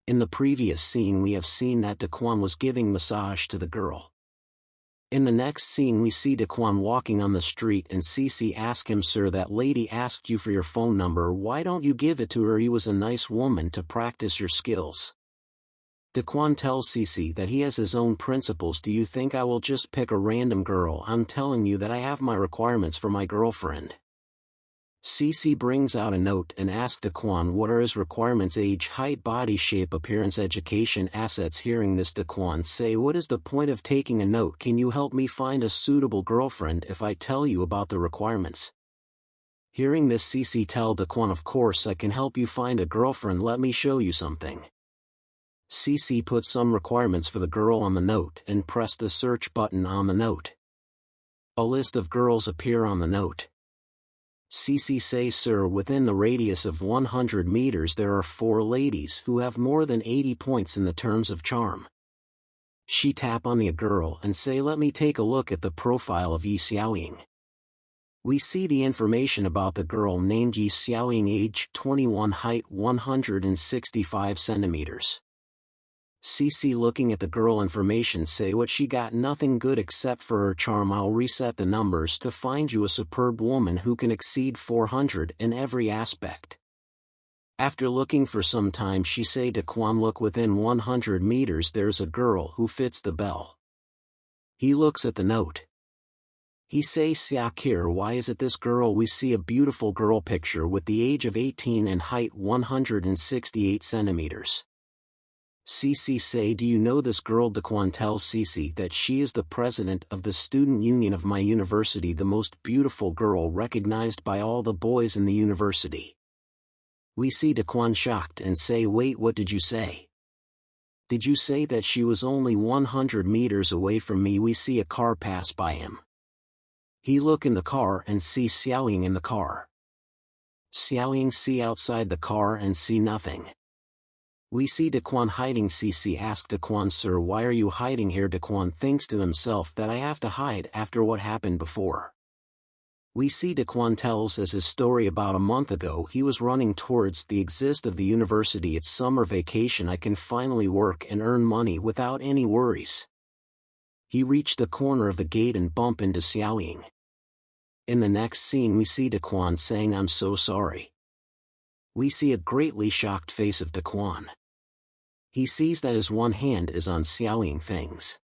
In the previous scene we have seen that Daquan was giving massage to the girl. In the next scene we see Daquan walking on the street and Cece asks him, "Sir, that lady asked you for your phone number, why don't you give it to her? You was a nice woman to practice your skills." Daquan tells Cece that he has his own principles. "Do you think I will just pick a random girl? I'm telling you that I have my requirements for my girlfriend." Cece brings out a note and asks Daquan what are his requirements: age, height, body shape, appearance, education, assets. Hearing this, Daquan say, "What is the point of taking a note? Can you help me find a suitable girlfriend if I tell you about the requirements?" Hearing this, Cece tell Daquan, "Of course I can help you find a girlfriend, let me show you something." Cece put some requirements for the girl on the note and press the search button on the note. A list of girls appear on the note. Cece say, "Sir, within the radius of 100 meters there are 4 ladies who have more than 80 points in the terms of charm." She tap on the girl and say, "Let me take a look at the profile of Yi Xiaoying." We see the information about the girl named Yi Xiaoying: age 21, height 165 centimeters. Cece looking at the girl information say, "What she got? Nothing good except for her charm. I'll reset the numbers to find you a superb woman who can exceed 400 in every aspect." After looking for some time she say, "Daquan, look within 100 meters there's a girl who fits the bill." He looks at the note. He say, "Xiakir, why is it this girl?" We see a beautiful girl picture with the age of 18 and height 168 centimeters. Cece say, "Do you know this girl?" Daquan tells Cece that she is the president of the student union of my university, the most beautiful girl recognized by all the boys in the university. We see Daquan shocked and say, "Wait, what did you say? Did you say that she was only 100 meters away from me?" We see a car pass by him. He look in the car and see Xiaoying in the car. Xiaoying see outside the car and see nothing. We see Daquan hiding. Cece asks Daquan, "Sir, why are you hiding here?" Daquan thinks to himself that I have to hide after what happened before. We see Daquan tells us his story about a month ago. He was running towards the exit of the university. It's summer vacation. I can finally work and earn money without any worries. He reached the corner of the gate and bump into Xiaoying. In the next scene we see Daquan saying, "I'm so sorry." We see a greatly shocked face of Daquan. He sees that his one hand is on Xiaoying things.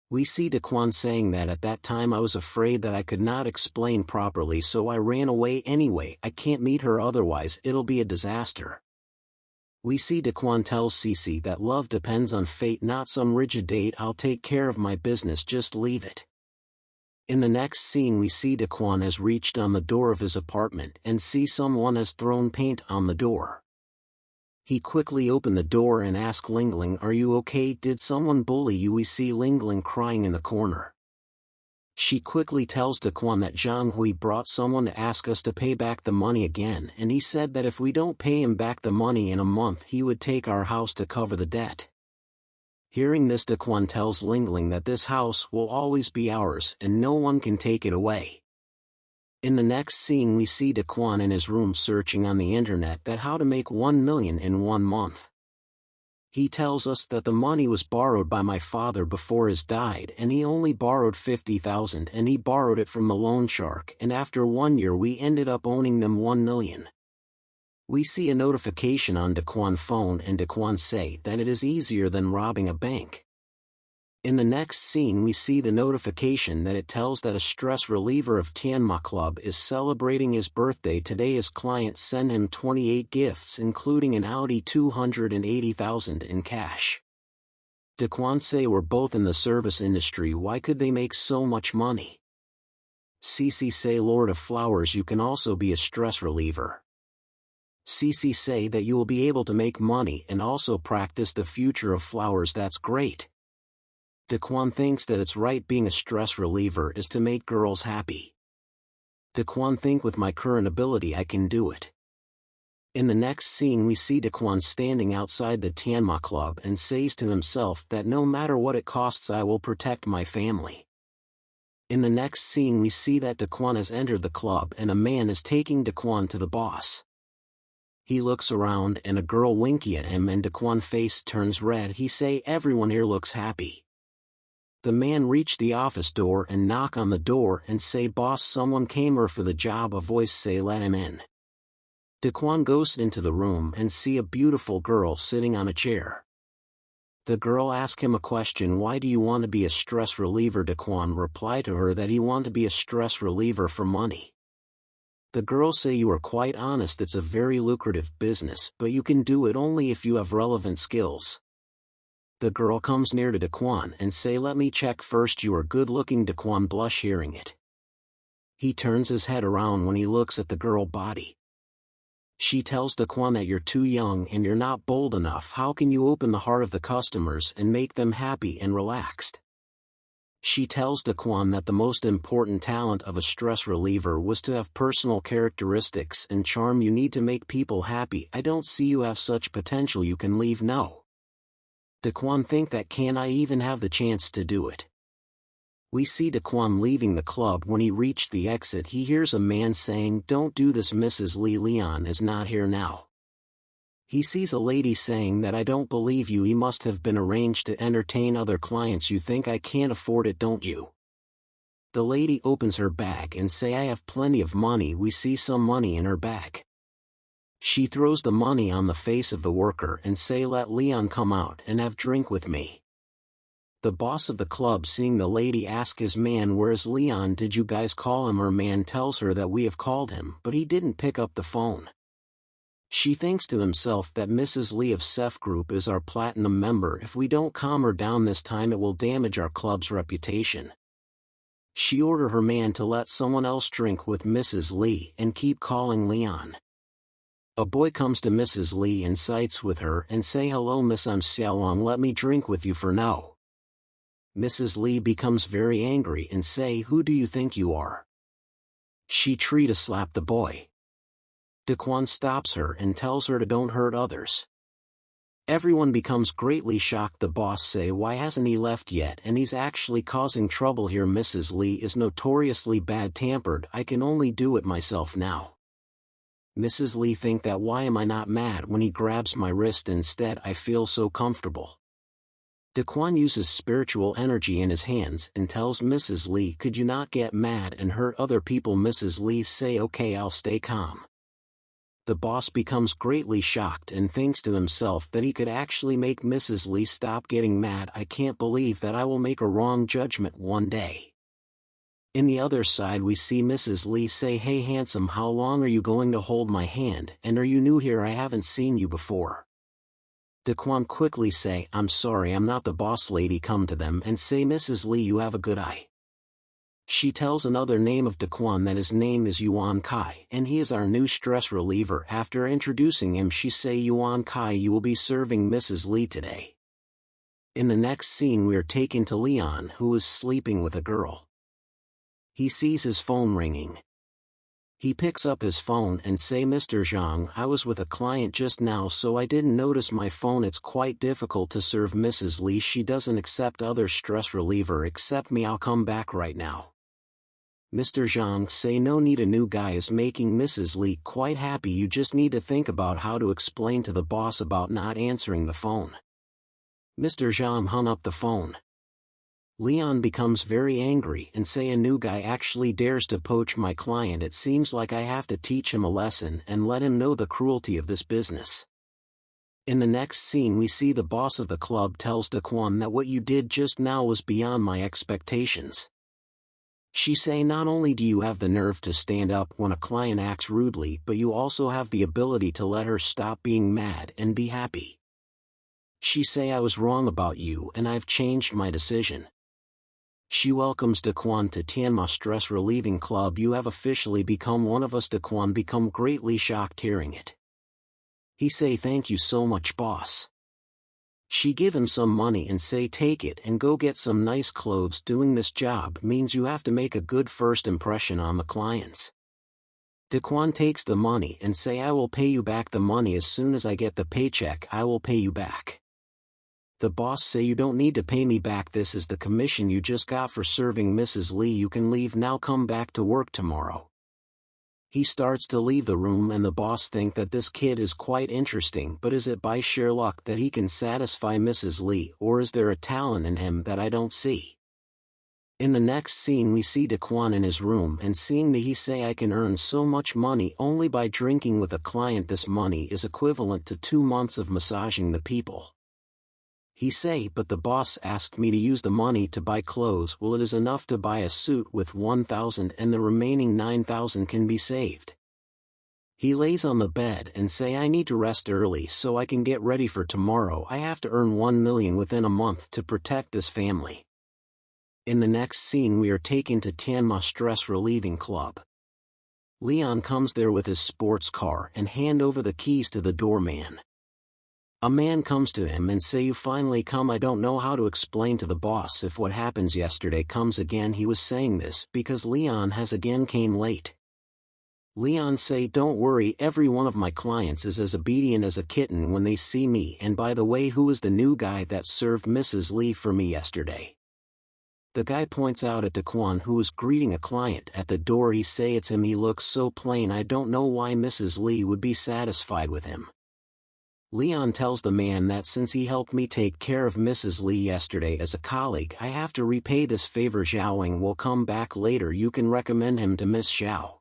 We see Daquan saying that at that time I was afraid that I could not explain properly, so I ran away anyway. I can't meet her, otherwise it'll be a disaster. We see Daquan tells Cece that love depends on fate, not some rigid date. "I'll take care of my business, just leave it." In the next scene we see Daquan has reached on the door of his apartment and see someone has thrown paint on the door. He quickly opened the door and asked Lingling, "Are you okay? Did someone bully you?" We see Lingling crying in the corner. She quickly tells Daquan that Zhang Hui brought someone to ask us to pay back the money again, and he said that if we don't pay him back the money in a month he would take our house to cover the debt. Hearing this, Daquan tells Lingling that this house will always be ours and no one can take it away. In the next scene we see Daquan in his room searching on the internet that how to make 1 million in 1 month. He tells us that the money was borrowed by my father before his died and he only borrowed 50,000 and he borrowed it from the loan shark, and after 1 year we ended up owning them 1 million. We see a notification on Daquan's phone and Daquan say that it is easier than robbing a bank. In the next scene we see the notification that it tells that a stress reliever of Tianma Club is celebrating his birthday today. His clients send him 28 gifts including an Audi 280,000 in cash. Daquan say, "We're both in the service industry, why could they make so much money?" Cece say, "Lord of Flowers, you can also be a stress reliever." Cece say that you will be able to make money and also practice the future of flowers. That's great. Daquan thinks that it's right, being a stress reliever is to make girls happy. Daquan think, with my current ability I can do it. In the next scene we see Daquan standing outside the Tianma Club and says to himself that no matter what it costs I will protect my family. In the next scene we see that Daquan has entered the club and a man is taking Daquan to the boss. He looks around and a girl winky at him and Daquan's face turns red. He say everyone here looks happy. The man reach the office door and knock on the door and say boss someone came here for the job. A voice say let him in. Daquan goes into the room and see a beautiful girl sitting on a chair. The girl ask him a question, why do you want to be a stress reliever? Daquan reply to her that he want to be a stress reliever for money. The girl say you are quite honest, it's a very lucrative business, but you can do it only if you have relevant skills. The girl comes near to Daquan and say let me check first, you are good looking. Daquan blush hearing it. He turns his head around when he looks at the girl body. She tells Daquan that you're too young and you're not bold enough. How can you open the heart of the customers and make them happy and relaxed? She tells Daquan that the most important talent of a stress reliever was to have personal characteristics and charm. You need to make people happy. I don't see you have such potential. You can leave now. Daquan think that can I even have the chance to do it? We see Daquan leaving the club. When he reached the exit he hears a man saying don't do this, Mrs. Lee, Leon is not here now. He sees a lady saying that I don't believe you, he must have been arranged to entertain other clients. You think I can't afford it, don't you? The lady opens her bag and say I have plenty of money. We see some money in her bag. She throws the money on the face of the worker and say let Leon come out and have drink with me. The boss of the club seeing the lady ask his man where's Leon, did you guys call him? Her man tells her that we have called him but he didn't pick up the phone. She thinks to himself that Mrs. Lee of Seth Group is our platinum member. If we don't calm her down this time it will damage our club's reputation. She ordered her man to let someone else drink with Mrs. Lee and keep calling Leon. A boy comes to Mrs. Lee and sights with her and say hello miss, I'm Xiaolong, let me drink with you for now. Mrs. Lee becomes very angry and say who do you think you are? She try to slap the boy. Daquan stops her and tells her to don't hurt others. Everyone becomes greatly shocked. The boss say why hasn't he left yet, and he's actually causing trouble here. Mrs. Lee is notoriously bad-tempered. I can only do it myself now. Mrs. Lee think that why am I not mad when he grabs my wrist instead? I feel so comfortable. Daquan uses spiritual energy in his hands and tells Mrs. Lee could you not get mad and hurt other people? Mrs. Lee say okay, I'll stay calm. The boss becomes greatly shocked and thinks to himself that he could actually make Mrs. Lee stop getting mad. I can't believe that I will make a wrong judgment one day. In the other side we see Mrs. Lee say hey handsome, how long are you going to hold my hand, and are you new here? I haven't seen you before. Daquan quickly say I'm sorry, I'm not the boss. Lady come to them and say Mrs. Lee, you have a good eye. She tells another name of Daquan that his name is Yuan Kai and he is our new stress reliever. After introducing him she say Yuan Kai, you will be serving Mrs. Lee today. In the next scene we are taken to Leon, who is sleeping with a girl. He sees his phone ringing. He picks up his phone and say Mr. Zhang, I was with a client just now so I didn't notice my phone. It's quite difficult to serve Mrs. Lee. She doesn't accept other stress reliever except me. I'll come back right now. Mr. Zhang say no need, a new guy is making Mrs. Lee quite happy. You just need to think about how to explain to the boss about not answering the phone. Mr. Zhang hung up the phone. Leon becomes very angry and say a new guy actually dares to poach my client. It seems like I have to teach him a lesson and let him know the cruelty of this business. In the next scene we see the boss of the club tells Daquan that what you did just now was beyond my expectations. She say not only do you have the nerve to stand up when a client acts rudely, but you also have the ability to let her stop being mad and be happy. She say I was wrong about you and I've changed my decision. She welcomes Daquan to Tianma Stress Relieving Club. You have officially become one of us. Daquan become greatly shocked hearing it. He say thank you so much boss. She give him some money and say take it and go get some nice clothes. Doing this job means you have to make a good first impression on the clients. Daquan takes the money and say I will pay you back the money as soon as I get the paycheck. I will pay you back. The boss say you don't need to pay me back, this is the commission you just got for serving Mrs. Lee. You can leave now, come back to work tomorrow. He starts to leave the room and the boss think that this kid is quite interesting, but is it by sheer luck that he can satisfy Mrs. Lee, or is there a talent in him that I don't see? In the next scene we see Daquan in his room and seeing me he say I can earn so much money only by drinking with a client. This money is equivalent to 2 months of massaging the people. He say but the boss asked me to use the money to buy clothes. Well, it is enough to buy a suit with 1,000 and the remaining 9,000 can be saved. He lays on the bed and say I need to rest early so I can get ready for tomorrow. I have to earn 1 million within a month to protect this family. In the next scene we are taken to Tianma stress relieving club. Leon comes there with his sports car and hand over the keys to the doorman. A man comes to him and say you finally come. I don't know how to explain to the boss if what happens yesterday comes again. He was saying this because Leon has again came late. Leon say don't worry, every one of my clients is as obedient as a kitten when they see me. And by the way, who is the new guy that served Mrs. Lee for me yesterday? The guy points out at Daquan who is greeting a client at the door. He say it's him. He looks so plain. I don't know why Mrs. Lee would be satisfied with him. Leon tells the man that since he helped me take care of Mrs. Lee yesterday as a colleague, I have to repay this favor. Zhaoing will come back later. You can recommend him to Miss Zhao.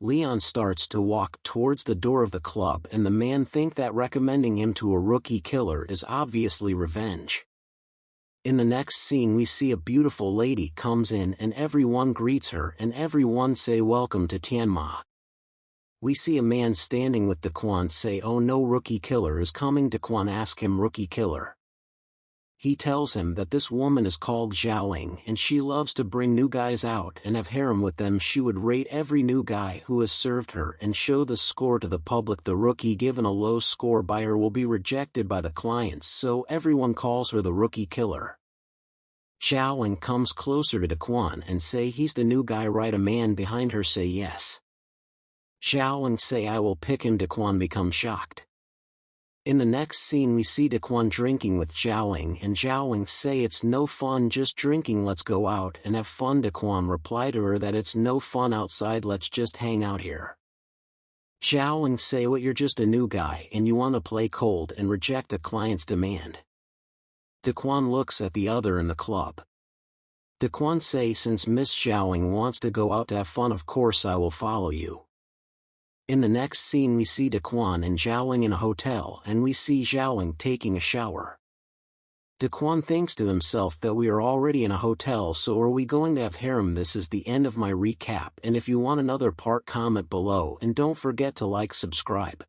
Leon starts to walk towards the door of the club and the man think that recommending him to a rookie killer is obviously revenge. In the next scene we see a beautiful lady comes in and everyone greets her and everyone say welcome to Tianma. We see a man standing with Daquan say oh no, rookie killer is coming. Daquan ask him rookie killer. He tells him that this woman is called Zhaoing and she loves to bring new guys out and have harem with them. She would rate every new guy who has served her and show the score to the public. The rookie given a low score by her will be rejected by the clients, so everyone calls her the rookie killer. Zhaoing comes closer to Daquan and say he's the new guy, right? A man behind her say yes. Zhaoing say I will pick him. Daquan become shocked. In the next scene we see Daquan drinking with Zhaoing and Zhaoing say it's no fun just drinking, let's go out and have fun. Daquan reply to her that it's no fun outside, let's just hang out here. Zhaoing say what, you're just a new guy and you want to play cold and reject a client's demand. Daquan looks at the other in the club. Daquan say since Miss Zhaoing wants to go out to have fun, of course I will follow you. In the next scene we see Daquan and Zhaoing in a hotel and we see Zhaoing taking a shower. Daquan thinks to himself that we are already in a hotel, so are we going to have harem? This is the end of my recap, and if you want another part comment below and don't forget to like, subscribe.